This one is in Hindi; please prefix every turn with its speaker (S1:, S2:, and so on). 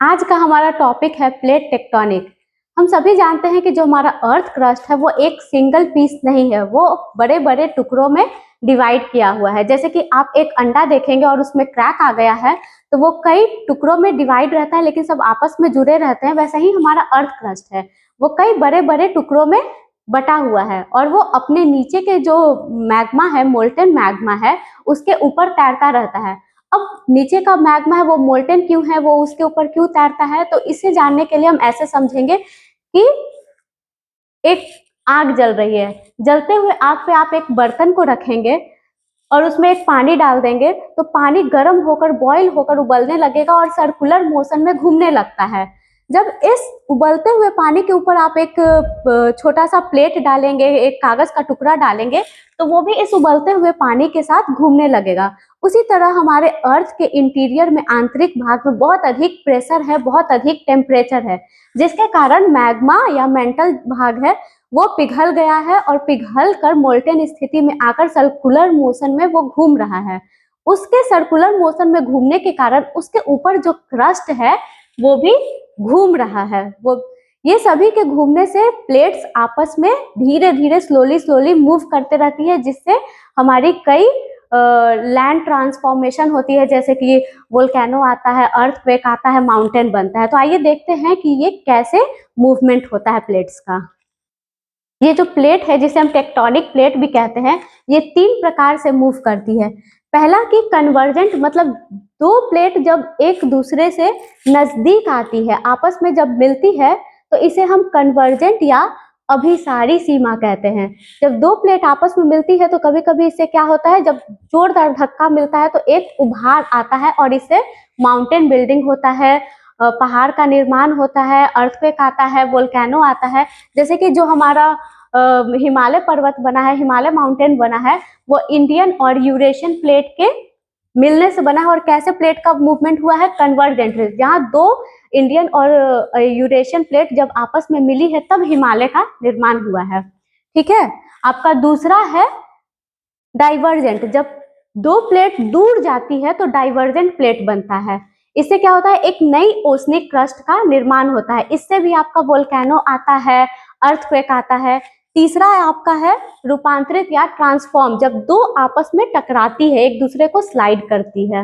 S1: आज का हमारा टॉपिक है प्लेट टेक्टोनिक। हम सभी जानते हैं कि जो हमारा अर्थ क्रस्ट है वो एक सिंगल पीस नहीं है, वो बड़े बड़े टुकड़ों में डिवाइड किया हुआ है। जैसे कि आप एक अंडा देखेंगे और उसमें क्रैक आ गया है तो वो कई टुकड़ों में डिवाइड रहता है लेकिन सब आपस में जुड़े रहते हैं। वैसे ही हमारा अर्थ क्रस्ट है, वो कई बड़े बड़े टुकड़ों में बटा हुआ है और वो अपने नीचे के जो मैग्मा है, मोल्टेन मैग्मा है, उसके ऊपर तैरता रहता है। अब नीचे का मैग्मा है वो मोल्टेन क्यों है, वो उसके ऊपर क्यों तैरता है, तो इसे जानने के लिए हम ऐसे समझेंगे कि एक आग जल रही है। जलते हुए आग पे आप एक बर्तन को रखेंगे और उसमें एक पानी डाल देंगे तो पानी गर्म होकर बॉईल होकर उबलने लगेगा और सर्कुलर मोशन में घूमने लगता है। जब इस उबलते हुए पानी के ऊपर आप एक छोटा सा प्लेट डालेंगे, एक कागज का टुकड़ा डालेंगे, तो वो भी इस उबलते हुए पानी के साथ घूमने लगेगा। उसी तरह हमारे अर्थ के इंटीरियर में, आंतरिक भाग में बहुत अधिक प्रेशर है, बहुत अधिक टेम्परेचर है, जिसके कारण मैग्मा या मेंटल भाग है वो पिघल गया है और पिघल कर मोल्टेन स्थिति में आकर सर्कुलर मोशन में वो घूम रहा है। उसके सर्कुलर मोशन में घूमने के कारण उसके ऊपर जो क्रस्ट है वो भी घूम रहा है। वो ये सभी के घूमने से प्लेट्स आपस में धीरे धीरे स्लोली स्लोली मूव करते रहती है, जिससे हमारी कई लैंड ट्रांसफॉर्मेशन होती है, जैसे कि वोल्केनो आता है, अर्थक्वेक आता है, माउंटेन बनता है। तो आइए देखते हैं कि ये कैसे मूवमेंट होता है प्लेट्स का। ये जो प्लेट है जिसे हम टेक्टोनिक प्लेट भी कहते हैं, ये 3 प्रकार से मूव करती है। पहला कि कन्वर्जेंट, मतलब दो प्लेट जब एक दूसरे से नजदीक आती है, आपस में जब मिलती है, तो इसे हम कन्वर्जेंट या अभिसारी सीमा कहते हैं। जब दो प्लेट आपस में मिलती है तो कभी कभी इससे क्या होता है, जब जोरदार धक्का मिलता है तो एक उभार आता है और इससे माउंटेन बिल्डिंग होता है, पहाड़ का निर्माण होता है, अर्थक्वेक आता है, वोल्केनो आता है। जैसे कि जो हमारा हिमालय पर्वत बना है, हिमालय माउंटेन बना है, वो इंडियन और यूरेशियन प्लेट के मिलने से बना है। और कैसे प्लेट का मूवमेंट हुआ है, कन्वर्जेंट, जहाँ दो इंडियन और यूरेशियन प्लेट जब आपस में मिली है तब हिमालय का निर्माण हुआ है। ठीक है। आपका दूसरा है डाइवर्जेंट। जब दो प्लेट दूर जाती है तो डाइवर्जेंट प्लेट बनता है। इससे क्या होता है, एक नई ओसनिक क्रस्ट का निर्माण होता है। इससे भी आपका वोल्केनो आता है, अर्थक्वेक आता है। तीसरा आपका है रूपांतरित या ट्रांसफॉर्म, जब दो आपस में टकराती है, एक दूसरे को स्लाइड करती है।